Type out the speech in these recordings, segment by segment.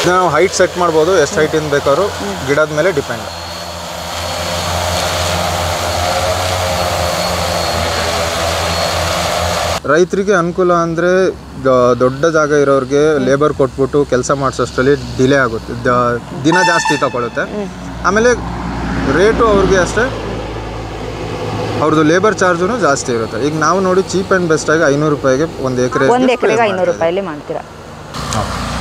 ಇದನ್ನ ನಾವು height set ಮಾಡ್ಬೋದು, ಎಷ್ಟು ಹೈಟಿಂದ ಬೇಕಾದ್ರೂ ಗಿಡದ ಮೇಲೆ ಡಿಪೆಂಡ್. ರೈತರಿಗೆ ಅನುಕೂಲ ಅಂದರೆ ದೊಡ್ಡ ಜಾಗ ಇರೋರಿಗೆ ಲೇಬರ್ ಕೊಟ್ಬಿಟ್ಟು ಕೆಲಸ ಮಾಡಿಸೋಷ್ಟರಲ್ಲಿ ಡಿಲೇ ಆಗುತ್ತೆ, ದಿನ ಜಾಸ್ತಿ ತಗೊಳುತ್ತೆ. ಆಮೇಲೆ ರೇಟು ಅವ್ರಿಗೆ ಅಷ್ಟೇ, ಅವ್ರದ್ದು ಲೇಬರ್ ಚಾರ್ಜೂ ಜಾಸ್ತಿ ಇರುತ್ತೆ. ಈಗ ನಾವು ನೋಡಿ ಚೀಪ್ ಆ್ಯಂಡ್ ಬೆಸ್ಟಾಗಿ 500 ರೂಪಾಯಿಗೆ ಒಂದು ಎಕರೆಗೆ 500 ರೂಪಾಯಲ್ಲಿ ಮಾಡ್ತೀರಾ.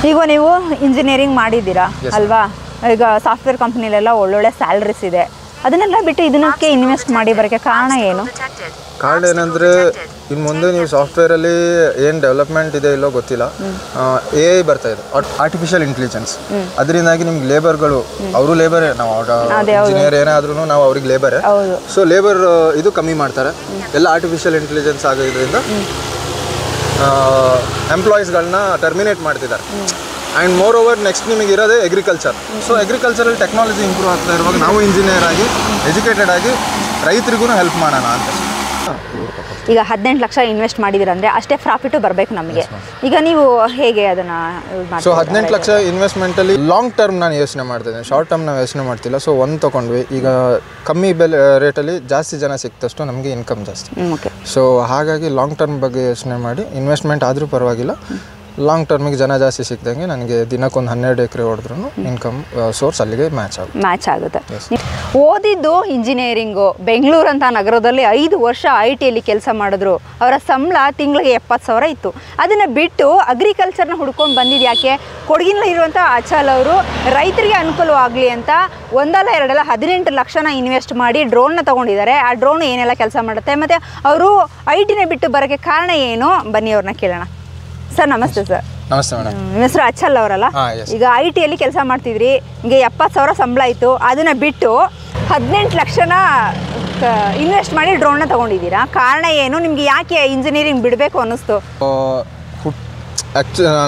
ಈಗ ನೀವು ಇಂಜಿನಿಯರಿಂಗ್ ಮಾಡಿದ್ದೀರಾ ಅಲ್ವಾ, ಈಗ ಸಾಫ್ಟ್ವೇರ್ ಕಂಪ್ನಿಲೆಲ್ಲ ಒಳ್ಳೊಳ್ಳೆ ಸ್ಯಾಲ್ರೀಸ್ ಇದೆ, ಅದನ್ನೆಲ್ಲ ಬಿಟ್ಟು ಇದನ್ನಕ್ಕೆ ಇನ್ವೆಸ್ಟ್ ಮಾಡಿ ಬರೋಕ್ಕೆ ಕಾರಣ ಏನು? ಕಾರಣ ಏನಂದರೆ ಇನ್ನು ಮುಂದೆ ನೀವು ಸಾಫ್ಟ್ವೇರಲ್ಲಿ ಏನು ಡೆವಲಪ್ಮೆಂಟ್ ಇದೆ ಇಲ್ಲೋ ಗೊತ್ತಿಲ್ಲ, AI ಬರ್ತಾ ಇದೆ, ಆರ್ಟಿಫಿಷಿಯಲ್ ಇಂಟೆಲಿಜೆನ್ಸ್. ಅದರಿಂದಾಗಿ ನಿಮ್ಗೆ ಲೇಬರ್ಗಳು, ಅವರು ಲೇಬರೇ, ನಾವು ಇಂಜಿನಿಯರ್ ಏನಾದ್ರೂ ನಾವು ಅವ್ರಿಗೆ ಲೇಬರೇ. ಸೊ ಲೇಬರ್ ಇದು ಕಮ್ಮಿ ಮಾಡ್ತಾರೆ, ಎಲ್ಲ ಆರ್ಟಿಫಿಷಿಯಲ್ ಇಂಟೆಲಿಜೆನ್ಸ್ ಆಗೋದ್ರಿಂದ ಎಂಪ್ಲಾಯೀಸ್ಗಳನ್ನ ಟರ್ಮಿನೇಟ್ ಮಾಡ್ತಿದ್ದಾರೆ. ಆ್ಯಂಡ್ ಮೋರ್ ಓವರ್ ನೆಕ್ಸ್ಟ್ ನಿಮಗೆ ಇರೋದೇ ಅಗ್ರಿಕಲ್ಚರ್. ಸೊ ಅಗ್ರಿಕಲ್ಚರಲ್ಲಿ ಟೆಕ್ನಾಲಜಿ ಇಂಪ್ರೂವ್ ಆಗ್ತಾ ಇರುವಾಗ ನಾವು ಇಂಜಿನಿಯರ್ ಆಗಿ ಎಜುಕೇಟೆಡ್ ಆಗಿ ರೈತರಿಗೂ ಹೆಲ್ಪ್ ಮಾಡೋಣ ಅಂತ. ಈಗ 18 ಲಕ್ಷ ಇನ್ವೆಸ್ಟ್ ಮಾಡಿದ್ದೀರ ಅಂದರೆ ಅಷ್ಟೇ ಪ್ರಾಫಿಟು ಬರಬೇಕು ನಮಗೆ. ಈಗ ನೀವು ಹೇಗೆ ಅದನ್ನು ಯೂಸ್ ಮಾಡಿ? ಸೊ 18 ಲಕ್ಷ ಇನ್ವೆಸ್ಟ್ಮೆಂಟಲ್ಲಿ ಲಾಂಗ್ ಟರ್ಮ್ ನಾನು ಯೋಚನೆ ಮಾಡ್ತಿದ್ದೇನೆ, ಶಾರ್ಟ್ ಟರ್ಮ್ ನಾವು ಯೋಚನೆ ಮಾಡ್ತಿಲ್ಲ. ಸೊ ಒಂದು ತೊಗೊಂಡ್ವಿ, ಈಗ ಕಮ್ಮಿ ಬೆಲೆ ರೇಟಲ್ಲಿ ಜಾಸ್ತಿ ಜನ ಸಿಕ್ತಷ್ಟು ನಮಗೆ ಇನ್ಕಮ್ ಜಾಸ್ತಿ. ಸೊ ಹಾಗಾಗಿ ಲಾಂಗ್ ಟರ್ಮ್ ಬಗ್ಗೆ ಯೋಚನೆ ಮಾಡಿ ಇನ್ವೆಸ್ಟ್ಮೆಂಟ್ ಆದರೂ ಪರವಾಗಿಲ್ಲ, ಲಾಂಗ್ ಟರ್ಮಿಗೆ ಜನ ಜಾಸ್ತಿ ಸಿಕ್ಕಿದಂಗೆ ನನಗೆ ದಿನಕ್ಕೊಂದು 12 ಎಕರೆ ಹೊಡೆದ್ರೂ ಇನ್ಕಮ್ ಸೋರ್ಸ್ ಅಲ್ಲಿಗೆ ಮ್ಯಾಚ್ ಆಗುತ್ತೆ. ಓದಿದ್ದು ಇಂಜಿನಿಯರಿಂಗು, ಬೆಂಗಳೂರಂಥ ನಗರದಲ್ಲಿ 5 ವರ್ಷ IT ಕೆಲಸ ಮಾಡಿದ್ರು, ಅವರ ಸಂಬಳ ತಿಂಗಳಿಗೆ 70,000 ಇತ್ತು. ಅದನ್ನು ಬಿಟ್ಟು ಅಗ್ರಿಕಲ್ಚರ್ನ ಹುಡ್ಕೊಂಡು ಬಂದಿದ್ದು ಯಾಕೆ? ಕೊಡಗಿನಲ್ಲಿರುವಂಥ ಅಚಲ್ ಅವರು ರೈತರಿಗೆ ಅನುಕೂಲವಾಗಲಿ ಅಂತ ಒಂದಲ್ಲ ಎರಡಲ್ಲ 18 ಲಕ್ಷನ ಇನ್ವೆಸ್ಟ್ ಮಾಡಿ ಡ್ರೋನ್ನ ತೊಗೊಂಡಿದ್ದಾರೆ. ಆ ಡ್ರೋನ್ ಏನೆಲ್ಲ ಕೆಲಸ ಮಾಡುತ್ತೆ, ಮತ್ತು ಅವರು IT ಬಿಟ್ಟು ಬರೋಕ್ಕೆ ಕಾರಣ ಏನು? ಬನ್ನಿ ಅವ್ರನ್ನ ಕೇಳೋಣ. ಸರ್ ನಮಸ್ತೆ. ಸರ್ ನಮಸ್ತೆ ಮೇಡಮ್. ನಿಮ್ಮ ಹೆಸರು ಅಚಲ್ ಅವರಲ್ಲ? ಈಗ IT ಕೆಲಸ ಮಾಡ್ತಿದ್ರಿ, ನಿಮಗೆ 70,000 ಸಂಬಳ ಇತ್ತು, ಅದನ್ನು ಬಿಟ್ಟು 18 ಲಕ್ಷನ ಇನ್ವೆಸ್ಟ್ ಮಾಡಿ ಡ್ರೋನ್ನ ತೊಗೊಂಡಿದ್ದೀರಾ. ಕಾರಣ ಏನು? ನಿಮ್ಗೆ ಯಾಕೆ ಇಂಜಿನಿಯರಿಂಗ್ ಬಿಡಬೇಕು ಅನ್ನಿಸ್ತು?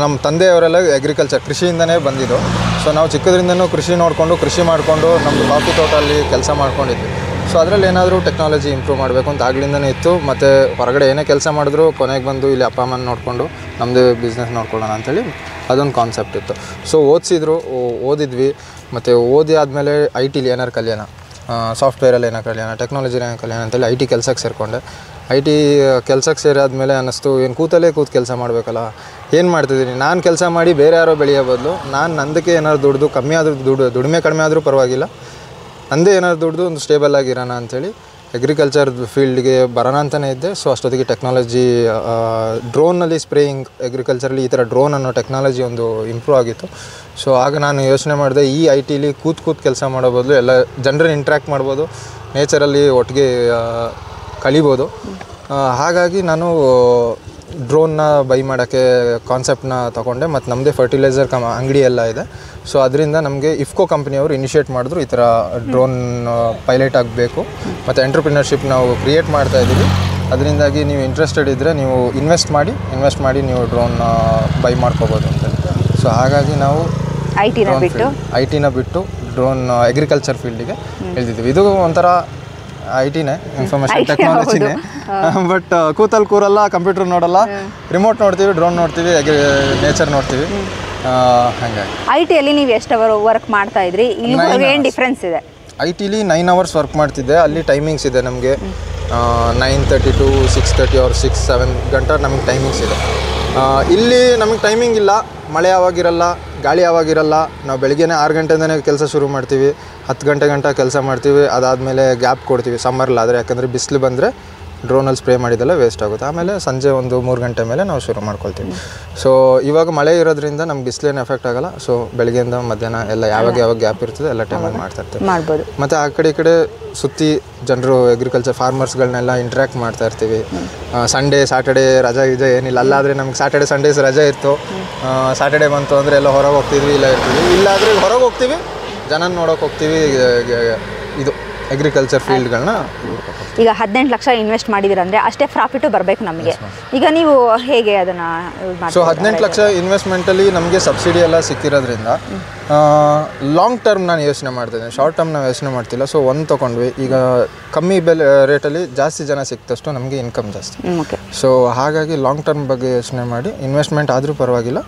ನಮ್ಮ ತಂದೆಯವರೆಲ್ಲ ಅಗ್ರಿಕಲ್ಚರ್ ಕೃಷಿಯಿಂದನೇ ಬಂದಿದ್ದು. ಸೊ ನಾವು ಚಿಕ್ಕದ್ರಿಂದನೂ ಕೃಷಿ ನೋಡಿಕೊಂಡು ಕೃಷಿ ಮಾಡಿಕೊಂಡು ನಮ್ಮದು ಕಾಫಿ ತೋಟಲ್ಲಿ ಕೆಲಸ ಮಾಡ್ಕೊಂಡಿದ್ವಿ. ಸೊ ಅದರಲ್ಲಿ ಏನಾದರೂ ಟೆಕ್ನಾಲಜಿ ಇಂಪ್ರೂವ್ ಮಾಡಬೇಕು ಅಂತ ಆಗ್ಲಿಂದನೇ ಇತ್ತು. ಮತ್ತು ಹೊರಗಡೆ ಏನೇ ಕೆಲಸ ಮಾಡಿದ್ರು ಕೊನೆಗೆ ಬಂದು ಇಲ್ಲಿ ಅಪ್ಪ ಅಮ್ಮನ ನೋಡಿಕೊಂಡು ನಮ್ಮದು ಬಿಸ್ನೆಸ್ ನೋಡ್ಕೊಳ್ಳೋಣ ಅಂಥೇಳಿ ಅದೊಂದು ಕಾನ್ಸೆಪ್ಟ್ ಇತ್ತು. ಸೊ ಓದಿದ್ವಿ. ಮತ್ತು ಓದಿ ಆದಮೇಲೆ IT ಏನಾರು ಕಲಿಯೋಣ, ಸಾಫ್ಟ್ವೇರಲ್ಲಿ ಏನೋ ಕಲಿಯೋಣ, ಟೆಕ್ನಾಲಜಿನ ಏನೋ ಕಲಿಯೋಣ ಅಂತೇಳಿ IT ಕೆಲಸಕ್ಕೆ ಸೇರಿಕೊಂಡೆ. IT ಕೆಲಸಕ್ಕೆ ಸೇರಿದ್ಮೇಲೆ ಅನ್ನಿಸ್ತು, ಏನು ಕೂತು ಕೆಲಸ ಮಾಡಬೇಕಲ್ಲ, ಏನು ಮಾಡ್ತಿದ್ದೀನಿ ನಾನು ಕೆಲಸ ಮಾಡಿ ಬೇರೆ ಯಾರೋ ಬೆಳೆಯೋ ಬದಲು ನಾನು ನಂದಕ್ಕೆ ಏನಾದ್ರು ದುಡ್ದು ಕಮ್ಮಿ ಆದರೂ ದುಡಿಮೆ ಕಡಿಮೆ ಆದರೂ ಪರವಾಗಿಲ್ಲ, ನಂದೇ ಏನಾದ್ರು ದುಡ್ದು ಒಂದು ಸ್ಟೇಬಲ್ ಆಗಿರೋಣ ಅಂಥೇಳಿ ಅಗ್ರಿಕಲ್ಚರ್ ಫೀಲ್ಡ್ಗೆ ಬರೋಣ ಅಂತಲೇ ಇದ್ದೆ. ಸೊ ಅಷ್ಟೊತ್ತಿಗೆ ಟೆಕ್ನಾಲಜಿ ಡ್ರೋನಲ್ಲಿ ಸ್ಪ್ರೇಯಿಂಗ್, ಅಗ್ರಿಕಲ್ಚರಲ್ಲಿ ಈ ಥರ ಡ್ರೋನ್ ಅನ್ನೋ ಟೆಕ್ನಾಲಜಿ ಒಂದು ಇಂಪ್ರೂವ್ ಆಗಿತ್ತು. ಸೊ ಆಗ ನಾನು ಯೋಚನೆ ಮಾಡಿದೆ, ಈ IT ಕೂತು ಕೆಲಸ ಮಾಡೋ ಬದಲು ಎಲ್ಲ ಜನರನ್ನ ಇಂಟ್ರ್ಯಾಕ್ಟ್ ಮಾಡ್ಬೋದು, ನೇಚರಲ್ಲಿ ಒಟ್ಟಿಗೆ ಕಲಿಬೋದು. ಹಾಗಾಗಿ ನಾನು ಡ್ರೋನ್ನ ಬೈ ಮಾಡೋಕ್ಕೆ ಕಾನ್ಸೆಪ್ಟನ್ನ ತೊಗೊಂಡೆ. ಮತ್ತು ನಮ್ಮದೇ ಫರ್ಟಿಲೈಸರ್ ಅಂಗಡಿ ಎಲ್ಲ ಇದೆ. ಸೊ ಅದರಿಂದ ನಮಗೆ ಇಫ್ಕೋ ಕಂಪ್ನಿಯವರು ಇನಿಷಿಯೇಟ್ ಮಾಡಿದ್ರು, ಈ ಥರ ಡ್ರೋನ್ ಪೈಲಟ್ ಆಗಬೇಕು ಮತ್ತು ಎಂಟ್ರಪ್ರಿನರ್ಶಿಪ್ ನಾವು ಕ್ರಿಯೇಟ್ ಮಾಡ್ತಾಯಿದ್ದೀವಿ. ಅದರಿಂದಾಗಿ ನೀವು ಇಂಟ್ರೆಸ್ಟೆಡ್ ಇದ್ದರೆ ನೀವು ಇನ್ವೆಸ್ಟ್ ಮಾಡಿ ನೀವು ಡ್ರೋನ್ ಬೈ ಮಾಡ್ಕೋಬೋದು ಅಂತ. ಸೊ ಹಾಗಾಗಿ ನಾವು IT ಬಿಟ್ಟು ಡ್ರೋನ್ ಅಗ್ರಿಕಲ್ಚರ್ ಫೀಲ್ಡಿಗೆ ಇಳಿದಿದ್ದೀವಿ. ಇದು ಒಂಥರ IT-ನೇ, ಇನ್ಫಾರ್ಮೇಷನ್ ಟೆಕ್ನಾಲಜಿನೇ. ಬಟ್ ಕೂರಲ್ಲ, ಕಂಪ್ಯೂಟರ್ ನೋಡಲ್ಲ, ರಿಮೋಟ್ ನೋಡ್ತೀವಿ, ಡ್ರೋನ್ ನೋಡ್ತೀವಿ, ನೇಚರ್ ನೋಡ್ತೀವಿ. ಹಾಗಾಗಿ IT ನೀವು ಎಷ್ಟು ಅವರ್ ವರ್ಕ್ ಮಾಡ್ತಾ ಇದ್ರಿ? ಏನು ಡಿಫ್ರೆನ್ಸ್ ಇದೆ? IT 9 ಅವರ್ಸ್ ವರ್ಕ್ ಮಾಡ್ತಿದ್ದೆ. ಅಲ್ಲಿ ಟೈಮಿಂಗ್ಸ್ ಇದೆ ನಮಗೆ, 9:30 to 6:30 or 6-7 ಗಂಟೆ ನಮಗೆ ಟೈಮಿಂಗ್ಸ್ ಇದೆ. ಇಲ್ಲಿ ನಮಗೆ ಟೈಮಿಂಗ್ ಇಲ್ಲ, ಮಳೆ ಯಾವಾಗಿರಲ್ಲ, ಗಾಳಿ ಯಾವಾಗಿರಲ್ಲ. ನಾವು ಬೆಳಗ್ಗೆನೇ 6 ಗಂಟೆಯಿಂದನೇ ಕೆಲಸ ಶುರು ಮಾಡ್ತೀವಿ, 10 ಗಂಟೆ ಕೆಲಸ ಮಾಡ್ತೀವಿ. ಅದಾದಮೇಲೆ ಗ್ಯಾಪ್ ಕೊಡ್ತೀವಿ ಸಮ್ಮರ್ಲಾದರೆ, ಯಾಕಂದರೆ ಬಿಸಿಲು ಬಂದರೆ ಡ್ರೋನಲ್ಲಿ ಸ್ಪ್ರೇ ಮಾಡಿದ್ದೆಲ್ಲ ವೇಸ್ಟ್ ಆಗುತ್ತೆ. ಆಮೇಲೆ ಸಂಜೆ ಒಂದು 3 ಗಂಟೆ ಮೇಲೆ ನಾವು ಶುರು ಮಾಡ್ಕೊಳ್ತೀವಿ. ಸೊ ಇವಾಗ ಮಳೆ ಇರೋದ್ರಿಂದ ನಮ್ಗೆ ಬಿಸಿಲೇನು ಎಫೆಕ್ಟ್ ಆಗೋಲ್ಲ. ಸೊ ಬೆಳಗ್ಗೆಯಿಂದ ಮಧ್ಯಾಹ್ನ ಎಲ್ಲ ಯಾವಾಗ ಗ್ಯಾಪ್ ಇರ್ತದೆ ಎಲ್ಲ ಟೈಮಲ್ಲಿ ಮಾಡ್ತಾಯಿರ್ತೀವಿ. ಮತ್ತು ಆ ಕಡೆ ಈ ಕಡೆ ಸುತ್ತಿ ಜನರು ಅಗ್ರಿಕಲ್ಚರ್ ಫಾರ್ಮರ್ಸ್ಗಳನ್ನೆಲ್ಲ ಇಂಟ್ರ್ಯಾಕ್ಟ್ ಮಾಡ್ತಾ ಇರ್ತೀವಿ. ಸಂಡೇ ಸ್ಯಾಟರ್ಡೇ ರಜಾ ಏನಿಲ್ಲ. ಅಲ್ಲಾದರೆ ನಮ್ಗೆ ಸ್ಯಾಟರ್ಡೇ ಸಂಡೇಸ್ ರಜಾ ಇತ್ತು. ಸ್ಯಾಟರ್ಡೇ ಬಂತು ಅಂದರೆ ಎಲ್ಲ ಹೊರಗೆ ಹೋಗ್ತಿದ್ವಿ, ಇಲ್ಲಾದರೆ ಹೊರಗೆ ಹೋಗ್ತೀವಿ, ಜನನ ನೋಡೋಕೆ ಹೋಗ್ತೀವಿ. ಇದು ಅಗ್ರಿಕಲ್ಚರ್ ಫೀಲ್ಡ್ಗಳನ್ನ. ಈಗ 18 ಲಕ್ಷ ಇನ್ವೆಸ್ಟ್ ಮಾಡಿದ್ದೀರ ಅಂದರೆ ಅಷ್ಟೇ ಪ್ರಾಫಿಟು ಬರಬೇಕು ನಮಗೆ. ಈಗ ನೀವು ಹೇಗೆ ಅದನ್ನು ಯೂಸ್ ಮಾಡಿ? ಸೊ 18 ಲಕ್ಷ ಇನ್ವೆಸ್ಟ್ಮೆಂಟಲ್ಲಿ ನಮಗೆ ಸಬ್ಸಿಡಿ ಎಲ್ಲ ಸಿಕ್ಕಿರೋದ್ರಿಂದ ಲಾಂಗ್ ಟರ್ಮ್ ನಾನು ಯೋಚನೆ ಮಾಡ್ತಿದ್ದೇನೆ, ಶಾರ್ಟ್ ಟರ್ಮ್ ನಾವು ಯೋಚನೆ ಮಾಡ್ತಿಲ್ಲ. ಸೊ ಒಂದು ತೊಗೊಂಡ್ವಿ, ಈಗ ಕಮ್ಮಿ ಬೆಲೆ ರೇಟಲ್ಲಿ ಜಾಸ್ತಿ ಜನ ಸಿಕ್ತಷ್ಟು ನಮಗೆ ಇನ್ಕಮ್ ಜಾಸ್ತಿ. ಸೊ ಹಾಗಾಗಿ ಲಾಂಗ್ ಟರ್ಮ್ ಬಗ್ಗೆ ಯೋಚನೆ ಮಾಡಿ ಇನ್ವೆಸ್ಟ್ಮೆಂಟ್ ಆದರೂ ಪರವಾಗಿಲ್ಲ,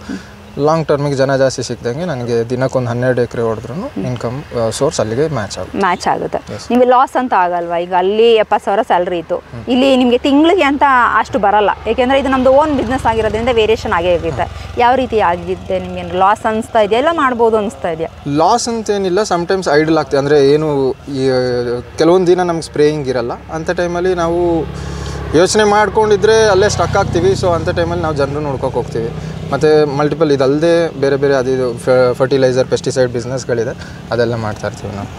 ಲಾಂಗ್ ಟರ್ಮಿಗೆ ಜನ ಜಾಸ್ತಿ ಸಿಕ್ಕಿದಂಗೆ ನನಗೆ ದಿನಕ್ಕೊಂದು 12 ಎಕರೆ ಹೊಡೆದ್ರೂ ಇನ್ಕಮ್ ಸೋರ್ಸ್ ಅಲ್ಲಿಗೆ ಮ್ಯಾಚ್ ಆಗುತ್ತೆ. ನಿಮಗೆ ಲಾಸ್ ಅಂತ ಆಗಲ್ವಾ? ಈಗ ಅಲ್ಲಿ 70,000 ಸ್ಯಾಲ್ರಿ ಇತ್ತು, ಇಲ್ಲಿ ನಿಮಗೆ ತಿಂಗಳಿಗೆ ಅಂತ ಅಷ್ಟು ಬರಲ್ಲ, ಏಕೆಂದರೆ ಇದು ನಮ್ಮದು ಓನ್ ಬಿಸ್ನೆಸ್ ಆಗಿರೋದ್ರಿಂದ ವೇರಿಯೇಷನ್ ಆಗೇ ಇರುತ್ತೆ. ಯಾವ ರೀತಿ ಆಗಿದ್ದೆ ನಿಮಗೆ? ಲಾಸ್ ಅನಿಸ್ತಾ ಇದೆಯಾ ಇಲ್ಲ ಮಾಡ್ಬೋದು ಅನಿಸ್ತಾ ಇದೆಯಾ? ಲಾಸ್ ಅಂತೇನಿಲ್ಲ, ಸಮ್ಟೈಮ್ಸ್ ಐಡಲ್ ಆಗ್ತದೆ. ಅಂದರೆ ಏನು ಕೆಲವೊಂದು ದಿನ ನಮ್ಗೆ ಸ್ಪ್ರೇಯಿಂಗ್ ಇರಲ್ಲ, ಅಂಥ ಟೈಮಲ್ಲಿ ನಾವು ಯೋಚನೆ ಮಾಡ್ಕೊಂಡಿದ್ರೆ ಅಲ್ಲೇ ಸ್ಟಕ್ ಆಗ್ತೀವಿ. ಸೊ ಅಂಥ ಟೈಮಲ್ಲಿ ನಾವು ಜನರು ನೋಡ್ಕೋಕೆ ಹೋಗ್ತೀವಿ. ಮತ್ತು ಮಲ್ಟಿಪಲ್ ಇದಲ್ಲದೆ ಬೇರೆ ಬೇರೆ ಅದು ಫರ್ಟಿಲೈಸರ್ ಪೆಸ್ಟಿಸೈಡ್ ಬಿಸ್ನೆಸ್ಗಳಿದೆ, ಅದೆಲ್ಲ ಮಾಡ್ತಾ ಇರ್ತೀವಿ ನಾವು.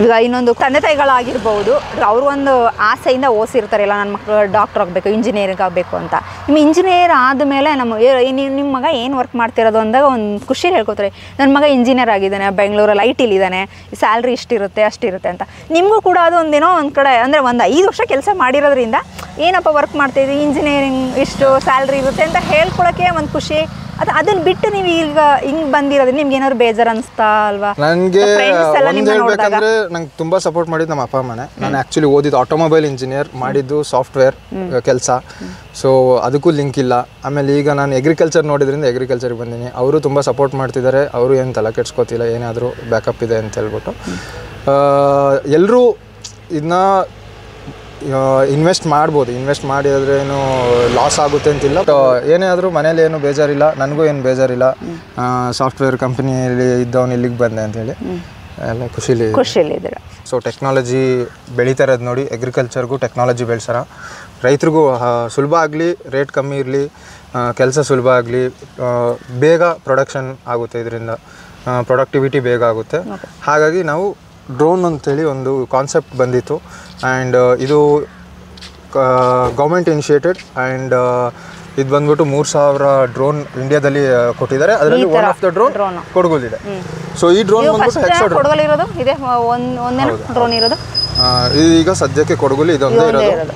ಈಗ ಇನ್ನೊಂದು ತಂದೆ ತಾಯಿಗಳಾಗಿರ್ಬೋದು, ಅವರು ಒಂದು ಆಸೆಯಿಂದ ಓದಿಸಿರ್ತಾರೆ, ಇಲ್ಲ ನನ್ನ ಮಕ್ಕಳು ಡಾಕ್ಟರ್ ಆಗಬೇಕು, ಇಂಜಿನಿಯರಿಂಗ್ ಆಗಬೇಕು ಅಂತ. ನಿಮ್ಮ ಇಂಜಿನಿಯರ್ ಆದಮೇಲೆ ನಿಮ್ಮ ಮಗ ಏನು ವರ್ಕ್ ಮಾಡ್ತಿರೋದು ಅಂದಾಗ ಒಂದು ಖುಷಿ ಹೇಳ್ಕೊತಾರೆ, ನನ್ನ ಮಗ ಇಂಜಿನಿಯರ್ ಆಗಿದ್ದಾನೆ, ಬೆಂಗಳೂರಲ್ಲಿ IT-ಲಿದ್ದಾನೆ, ಸ್ಯಾಲ್ರಿ ಇಷ್ಟಿರುತ್ತೆ ಅಷ್ಟಿರುತ್ತೆ ಅಂತ. ನಿಮಗೂ ಕೂಡ ಅದು ಒಂದೇನೋ ಒಂದು ಕಡೆ ಅಂದರೆ ಒಂದು 5 ವರ್ಷ ಕೆಲಸ ಮಾಡಿರೋದ್ರಿಂದ ಏನಪ್ಪ ವರ್ಕ್ ಮಾಡ್ತಾಯಿದ್ವಿ, ಇಂಜಿನಿಯರಿಂಗ್ ಇಷ್ಟು ಸ್ಯಾಲ್ರಿ ಇರುತ್ತೆ ಅಂತ ಹೇಳ್ಕೊಳಕ್ಕೆ ಒಂದು ಖುಷಿ. ಅದನ್ನ ಬಿಟ್ಟು ನೀವು ಈಗ ಹಿಂಗೆ ಬಂದಿರೋದು ನಿಮ್ಗೆ ಏನಾದ್ರು ಬೇಜಾರು ಅನಿಸ್ತಾ ಅಲ್ವಾ? ನನಗೆ ಒಂದು ಹೇಳ್ಬೇಕಂದ್ರೆ ನಂಗೆ ತುಂಬ ಸಪೋರ್ಟ್ ಮಾಡಿದ್ದು ನಮ್ಮ ಅಪ್ಪ ಅಮ್ಮನೇ. ನಾನು ಆ್ಯಕ್ಚುಲಿ ಓದಿದ್ದು ಆಟೋಮೊಬೈಲ್ ಇಂಜಿನಿಯರ್, ಮಾಡಿದ್ದು ಸಾಫ್ಟ್ವೇರ್ ಕೆಲಸ. ಸೊ ಅದಕ್ಕೂ ಲಿಂಕ್ ಇಲ್ಲ. ಆಮೇಲೆ ಈಗ ನಾನು ಅಗ್ರಿಕಲ್ಚರ್ ನೋಡಿದ್ರಿಂದ ಅಗ್ರಿಕಲ್ಚರ್ಗೆ ಬಂದೀನಿ. ಅವರು ತುಂಬ ಸಪೋರ್ಟ್ ಮಾಡ್ತಿದ್ದಾರೆ, ಅವರು ಏನು ತಲೆ ಕೆಡ್ಸ್ಕೊತಿಲ್ಲ, ಏನಾದರೂ ಬ್ಯಾಕಪ್ ಇದೆ ಅಂತ ಹೇಳ್ಬಿಟ್ಟು. ಎಲ್ಲರೂ ಇದನ್ನ ಇನ್ವೆಸ್ಟ್ ಮಾಡ್ಬೋದು, ಇನ್ವೆಸ್ಟ್ ಮಾಡಿದ್ರೆ ಏನು ಲಾಸ್ ಆಗುತ್ತೆ ಅಂತಿಲ್ಲ. ಏನೇ ಆದರೂ ಮನೇಲಿ ಏನು ಬೇಜಾರಿಲ್ಲ, ನನಗೂ ಏನು ಬೇಜಾರಿಲ್ಲ. ಸಾಫ್ಟ್ವೇರ್ ಕಂಪ್ನಿಯಲ್ಲಿ ಇದ್ದವನು ಇಲ್ಲಿಗೆ ಬಂದೆ ಅಂಥೇಳಿ ಎಲ್ಲ ಖುಷಿಲಿದ್ದಾರೆ. ಸೊ ಟೆಕ್ನಾಲಜಿ ಬೆಳೀತಾ ಇರೋದು ನೋಡಿ, ಅಗ್ರಿಕಲ್ಚರ್ಗೂ ಟೆಕ್ನಾಲಜಿ ಬೆಳೆಸಾರ, ರೈತರಿಗೂ ಸುಲಭ ಆಗಲಿ, ರೇಟ್ ಕಮ್ಮಿ ಇರಲಿ, ಕೆಲಸ ಸುಲಭ ಆಗಲಿ, ಬೇಗ ಪ್ರೊಡಕ್ಷನ್ ಆಗುತ್ತೆ, ಇದರಿಂದ ಪ್ರೊಡಕ್ಟಿವಿಟಿ ಬೇಗ ಆಗುತ್ತೆ. ಹಾಗಾಗಿ ನಾವು ಡ್ರೋನ್ ಅಂತೇಳಿ ಒಂದು ಕಾನ್ಸೆಪ್ಟ್ ಬಂದಿತ್ತು. ಆ್ಯಂಡ್ ಇದು ಗೌರ್ಮೆಂಟ್ ಇನಿಷಿಯೇಟೆಡ್. ಆ್ಯಂಡ್ ಇದು ಬಂದ್ಬಿಟ್ಟು 3,000 ಡ್ರೋನ್ ಇಂಡಿಯಾದಲ್ಲಿ ಕೊಟ್ಟಿದ್ದಾರೆ. ಅದರಲ್ಲಿ ಒನ್ ಆಫ್ ದ ಡ್ರೋನ್ ಕೊಡಗುಲಿದೆ. ಸೊ ಈ ಡ್ರೋನ್ ಬಂದ್ಬಿಟ್ಟು ಹೆಕ್ಸಾ ಡ್ರೋನ್ ಇರೋದು ಈಗ ಸದ್ಯಕ್ಕೆ ಕೊಡಗುಲಿ ಇದೊಂದೇ ಇರೋದು.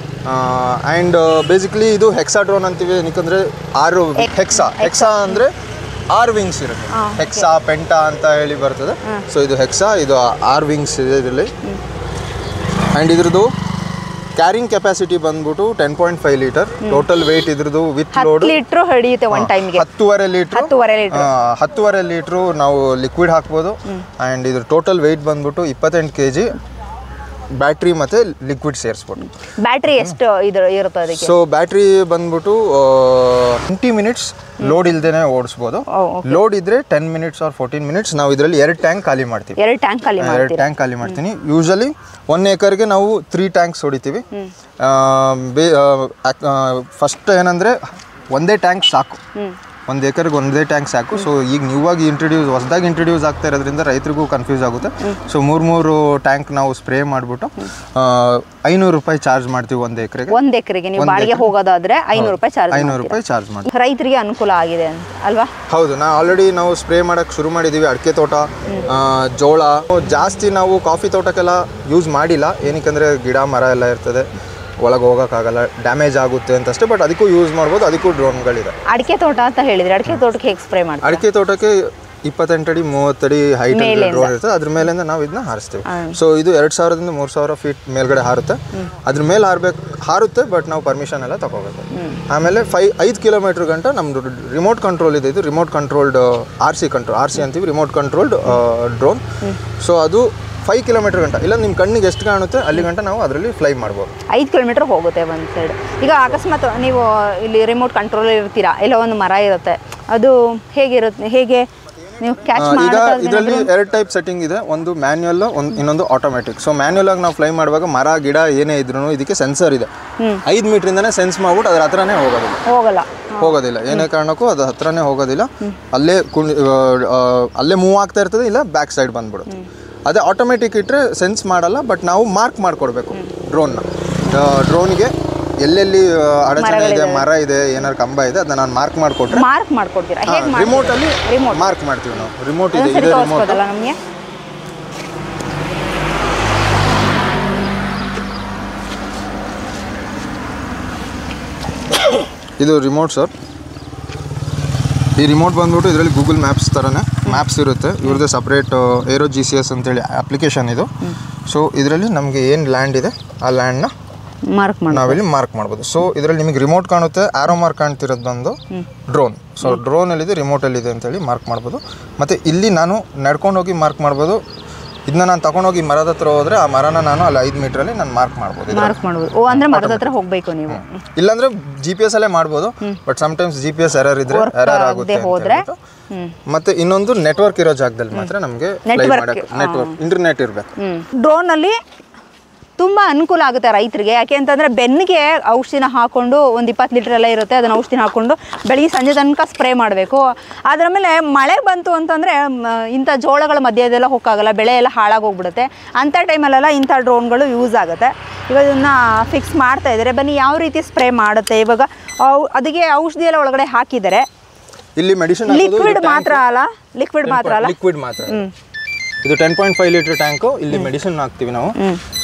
ಆ್ಯಂಡ್ ಬೇಸಿಕಲಿ ಇದು ಹೆಕ್ಸಾ ಡ್ರೋನ್ ಅಂತೀವಿ, ಏನಕ್ಕಂದರೆ 6 ಹೆಕ್ಸಾ ಅಂದರೆ 6 ವಿಂಗ್ಸ್ ಇರುತ್ತೆ. ಹೆಕ್ಸಾ ಪೆಂಟಾ ಅಂತ ಹೇಳಿ ಬರ್ತದೆ. ಸೊ ಇದು ಹೆಕ್ಸಾ, ಇದು 6 ವಿಂಗ್ಸ್ ಇದೆ ಇದರಲ್ಲಿ. ಆ್ಯಂಡ್ ಇದ್ರದ್ದು ಕ್ಯಾರಿಂಗ್ ಕೆಪಾಸಿಟಿ ಬಂದ್ಬಿಟ್ಟು 10.5 ಲೀಟರ್. ಟೋಟಲ್ ವೆಯ್ಟ್ ಇದ್ರದ್ದು ವಿತ್ ಲೋಡ್ 10.5 ಲೀಟ್ರು ನಾವು ಲಿಕ್ವಿಡ್ ಹಾಕ್ಬೋದು. ಆ್ಯಂಡ್ ಇದ್ರ ಟೋಟಲ್ ವೆಯ್ಟ್ ಬಂದ್ಬಿಟ್ಟು 28 kg. ಬ್ಯಾಟ್ರಿ ಮತ್ತು ಲಿಕ್ವಿಡ್ ಸೇರಿಸ್ಬಿಟ್ಟು. ಬ್ಯಾಟ್ರಿ ಎಷ್ಟು ಇರುತ್ತೆ ಅದಕ್ಕೆ? ಸೊ ಬ್ಯಾಟ್ರಿ ಬಂದ್ಬಿಟ್ಟು 20 ಮಿನಿಟ್ಸ್ ಲೋಡ್ ಇಲ್ದೇನೆ ಓಡಿಸ್ಬೋದು. ಲೋಡ್ ಇದ್ರೆ 10 ಮಿನಿಟ್ಸ್ ಆರ್ 14 ಮಿನಿಟ್ಸ್. ನಾವು ಇದರಲ್ಲಿ 2 ಟ್ಯಾಂಕ್ ಖಾಲಿ ಮಾಡ್ತೀವಿ. 2 ಟ್ಯಾಂಕ್ ಖಾಲಿ ಮಾಡ್ತೀನಿ. ಯೂಶಲಿ 1 ಎಕರ್ಗೆ ನಾವು 3 ಟ್ಯಾಂಕ್ಸ್ ಹೊಡಿತೀವಿ. ಫಸ್ಟ್ ಏನಂದರೆ ಒಂದೇ ಟ್ಯಾಂಕ್ ಸಾಕು, 1 ಎಕರ್ಗೆ ಒಂದೇ ಟ್ಯಾಂಕ್ ಸಾಕು. ಸೊ ಈಗ ನೀವಾಗಿ ಹೊಸದಾಗಿ ಇಂಟ್ರಡ್ಯೂಸ್ ಆಗ್ತಾ ಇರೋದ್ರಿಂದ ರೈತರಿಗೂ ಕನ್ಫ್ಯೂಸ್ ಆಗುತ್ತೆ. ಸೊ 3 ಟ್ಯಾಂಕ್ ನಾವು ಸ್ಪ್ರೇ ಮಾಡಿಬಿಟ್ಟು 500 ರೂಪಾಯಿ ಚಾರ್ಜ್ ಮಾಡ್ತೀವಿ 1 ಎಕರೆಗೆ. ನೀವು ಬಾಡಿಗೆ ಹೋಗೋದಾದ್ರೆ 500 ರೂಪಾಯಿ ಚಾರ್ಜ್ ಮಾಡ್ತೀವಿ. ರೈತರಿಗೆ ಅನುಕೂಲ ಆಗಿದೆ ಅಲ್ವಾ? ಹೌದು. ಆಲ್ರೆಡಿ ನಾವು ಸ್ಪ್ರೇ ಮಾಡೋಕ್ಕೆ ಶುರು ಮಾಡಿದ್ದೀವಿ. ಅಡಿಕೆ ತೋಟ, ಜೋಳ. ಜಾಸ್ತಿ ನಾವು ಕಾಫಿ ತೋಟಕ್ಕೆಲ್ಲ ಯೂಸ್ ಮಾಡಿಲ್ಲ, ಏನಕ್ಕೆ ಗಿಡ ಮರ ಎಲ್ಲ ಇರ್ತದೆ, ಒಳಗೆ ಹೋಗೋಕ್ಕಾಗಲ್ಲ, ಡ್ಯಾಮೇಜ್ ಆಗುತ್ತೆ ಅಂತಷ್ಟೇ. ಬಟ್ ಅದಕ್ಕೂ ಯೂಸ್ ಮಾಡ್ಬೋದು, ಅದಕ್ಕೂ ಡ್ರೋನ್ಗಳಿದೆ. ಅಡಿಕೆ ತೋಟ ಅಂತ ಹೇಳಿದ್ರೆ ಅಡಿಕೆ ತೋಟಕ್ಕೆ ಹೇಗೆ ಸ್ಪ್ರೇ ಮಾಡಿ? ಅಡಿಕೆ ತೋಟಕ್ಕೆ 28 ಅಡಿ 30 ಅಡಿ ಹೈಟ್ ಡ್ರೋನ್ ಇರ್ತದೆ. ಅದ್ರ ಮೇಲಿಂದ ನಾವು ಇದನ್ನ ಹಾರಿಸ್ತೀವಿ. ಸೊ ಇದು 2,000ದಿಂದ 3,000 ಫೀಟ್ ಮೇಲ್ಗಡೆ ಹಾರುತ್ತೆ. ಅದ್ರ ಮೇಲೆ ಹಾರುತ್ತೆ, ಬಟ್ ನಾವು ಪರ್ಮಿಷನ್ ಎಲ್ಲ ತಗೋಬೇಕು. ಆಮೇಲೆ 5 ಕಿಲೋಮೀಟರ್ ಗಂಟ ನಮ್ದು ರಿಮೋಟ್ ಕಂಟ್ರೋಲ್ ಇದೆ. ಇದು ರಿಮೋಟ್ ಕಂಟ್ರೋಲ್ಡ್ RC ಅಂತೀವಿ, ರಿಮೋಟ್ ಕಂಟ್ರೋಲ್ಡ್ ಡ್ರೋನ್. ಸೊ ಅದು 5 ಕಿಲೋಮೀಟರ್ ಗಂಟ, ಇಲ್ಲ ನಿಮ್ಮ ಕಣ್ಣಿಗೆ ಎಷ್ಟು ಕಾಣುತ್ತೆ ಅಲ್ಲಿ ಗಂಟ ನಾವು ಅದರಲ್ಲಿ ಫ್ಲೈ ಮಾಡ್ಬೋದು. 5 ಕಿಲೋಮೀಟರ್ ಹೋಗುತ್ತೆ ಒಂದು ಸೈಡ್. ಈಗ ಅಕಸ್ಮಾತ್ ನೀವು ಇಲ್ಲಿ ರಿಮೋಟ್ ಕಂಟ್ರೋಲ್ ಇರ್ತೀರಾ, ಇಲ್ಲ ಒಂದು ಮರ ಇರುತ್ತೆ, ಅದು ಹೇಗೆ ನೀವು ಕ್ಯಾಚ್ ಮಾಡಿ? ಈಗ ಇದರಲ್ಲಿ 2 ಟೈಪ್ ಸೆಟ್ಟಿಂಗ್ ಇದೆ. ಒಂದು ಮ್ಯಾನ್ಯುಯಲ್, ಇನ್ನೊಂದು ಆಟೋಮೆಟಿಕ್. ಸೊ ಮ್ಯಾನ್ಯುಯಲ್ ಆಗಿ ನಾವು ಫ್ಲೈ ಮಾಡುವಾಗ ಮರ ಗಿಡ ಏನೇ ಇದ್ರೂ ಇದಕ್ಕೆ ಸೆನ್ಸರ್ ಇದೆ. 5 ಮೀಟ್ರಿಂದನೇ ಸೆನ್ಸ್ ಮಾಡ್ಬಿಟ್ಟು ಅದ್ರ ಹತ್ರನೇ ಹೋಗೋದಿಲ್ಲ. ಏನೇ ಕಾರಣಕ್ಕೂ ಅದು ಹತ್ರನೇ ಹೋಗೋದಿಲ್ಲ. ಅಲ್ಲೇ ಮೂವ್ ಆಗ್ತಾ ಇರ್ತದೆ, ಇಲ್ಲ ಬ್ಯಾಕ್ ಸೈಡ್ ಬಂದ್ಬಿಡುತ್ತೆ. ಅದೇ ಆಟೋಮೆಟಿಕ್ ಇಟ್ಟರೆ ಸೆನ್ಸ್ ಮಾಡಲ್ಲ, ಬಟ್ ನಾವು ಮಾರ್ಕ್ ಮಾಡ್ಕೊಡ್ಬೇಕು ಡ್ರೋನ್ಗೆ ಎಲ್ಲೆಲ್ಲಿ ಅಡಚಣೆ ಇದೆ, ಮರ ಇದೆ, ಏನಾದ್ರು ಕಂಬ ಇದೆ, ಅದನ್ನ ನಾನು ಮಾರ್ಕ್ ಮಾಡ್ಕೊಡ್ತೀರಾ? ರಿಮೋಟಲ್ಲಿ ಮಾರ್ಕ್ ಮಾಡ್ತೀವಿ ನಾವು. ರಿಮೋಟ್ ಇದೆ, ಇದೇ ರಿಮೋಟ್. ಇದು ರಿಮೋಟ್ ಸರ್. ಈ ರಿಮೋಟ್ ಬಂದ್ಬಿಟ್ಟು ಇದರಲ್ಲಿ ಗೂಗಲ್ ಮ್ಯಾಪ್ಸ್ ಥರನೇ ಮ್ಯಾಪ್ಸ್ ಇರುತ್ತೆ. ಇವ್ರದ್ದು ಸಪ್ರೇಟ್ AeroGCS ಅಂತೇಳಿ ಅಪ್ಲಿಕೇಶನ್ ಇದು. ಸೊ ಇದರಲ್ಲಿ ನಮಗೆ ಏನು ಲ್ಯಾಂಡ್ ಇದೆ ಆ ಲ್ಯಾಂಡ್ನ ನಾವಿಲ್ಲಿ ಮಾರ್ಕ್ ಮಾಡ್ಬೋದು. ಸೊ ಇದರಲ್ಲಿ ನಿಮಗೆ ರಿಮೋಟ್ ಕಾಣುತ್ತೆ, ಆರೋ ಮಾರ್ಕ್ ಕಾಣ್ತಿರೋದು ಬಂದು ಡ್ರೋನ್. ಸೊ ಡ್ರೋನಲ್ಲಿದೆ, ರಿಮೋಟಲ್ಲಿದೆ ಅಂತೇಳಿ ಮಾರ್ಕ್ ಮಾಡ್ಬೋದು. ಮತ್ತು ಇಲ್ಲಿ ನಾನು ನಡ್ಕೊಂಡು ಹೋಗಿ ಮಾರ್ಕ್ ಮಾಡ್ಬೋದು. ಇದನ್ನ ನಾನು ತಗೊಂಡೋಗಿ ಮರದ ಹತ್ರ ಹೋದರೆ ಆ ಮರನ ನಾನು ಅಲ್ಲಿ 5 ಮೀಟ್ರಲ್ಲಿ ನಾನು ಮಾರ್ಕ್ ಮಾಡ್ಬೋದು. ಅಂದರೆ ಮರದ ಹತ್ರ ಹೋಗಬೇಕು ನೀವು, ಇಲ್ಲಾಂದರೆ GPS ಅಲ್ಲೇ ಮಾಡ್ಬೋದು. ಬಟ್ ಸಮ್ಟೈಮ್ಸ್ GPS ಎರರ್ ಇದ್ರೆ ಎರರ್ ಆಗುತ್ತೆ ಹೋದರೆ. ಮತ್ತು ಇನ್ನೊಂದು ನೆಟ್ವರ್ಕ್ ಇರೋ ಜಾಗದಲ್ಲಿ ಮಾತ್ರ ನಮಗೆ ನೆಟ್ವರ್ಕ್ ಇಂಟರ್ನೆಟ್ ಇರಬೇಕು. ಡ್ರೋನಲ್ಲಿ ತುಂಬ ಅನುಕೂಲ ಆಗುತ್ತೆ ರೈತರಿಗೆ. ಯಾಕೆ ಅಂತಂದರೆ ಬೆನ್ನಿಗೆ ಔಷಧಿನ ಹಾಕ್ಕೊಂಡು ಒಂದು 20 ಲೀಟ್ರ್ ಎಲ್ಲ ಇರುತ್ತೆ, ಅದನ್ನು ಔಷಧಿನ ಹಾಕ್ಕೊಂಡು ಬೆಳಿಗ್ಗೆ ಸಂಜೆ ತನಕ ಸ್ಪ್ರೇ ಮಾಡಬೇಕು. ಅದರ ಮೇಲೆ ಮಳೆ ಬಂತು ಅಂತಂದರೆ ಇಂಥ ಜೋಳಗಳ ಮಧ್ಯದೆಲ್ಲ ಹೋಗೋಕ್ಕಾಗಲ್ಲ, ಬೆಳೆ ಎಲ್ಲ ಹಾಳಾಗೋಗ್ಬಿಡುತ್ತೆ. ಅಂಥ ಟೈಮಲ್ಲೆಲ್ಲ ಇಂಥ ಡ್ರೋನ್ಗಳು ಯೂಸ್ ಆಗುತ್ತೆ. ಇವಾಗ ಇದನ್ನು ಫಿಕ್ಸ್ ಮಾಡ್ತಾ ಇದ್ದಾರೆ. ಬನ್ನಿ ಯಾವ ರೀತಿ ಸ್ಪ್ರೇ ಮಾಡುತ್ತೆ. ಇವಾಗ ಅದಕ್ಕೆ ಔಷಧಿ ಎಲ್ಲ ಒಳಗಡೆ ಹಾಕಿದ್ದಾರೆ. ಇಲ್ಲಿ ಮೆಡಿಸಿನ್ ಲಿಕ್ವಿಡ್ ಮಾತ್ರ ಅಲ್ಲ, ಲಿಕ್ವಿಡ್ ಮಾತ್ರ ಇದು 10.5 ಲೀಟರ್ ಟ್ಯಾಂಕು. ಇಲ್ಲಿ ಮೆಡಿಸಿನ್ ಹಾಕ್ತೀವಿ ನಾವು.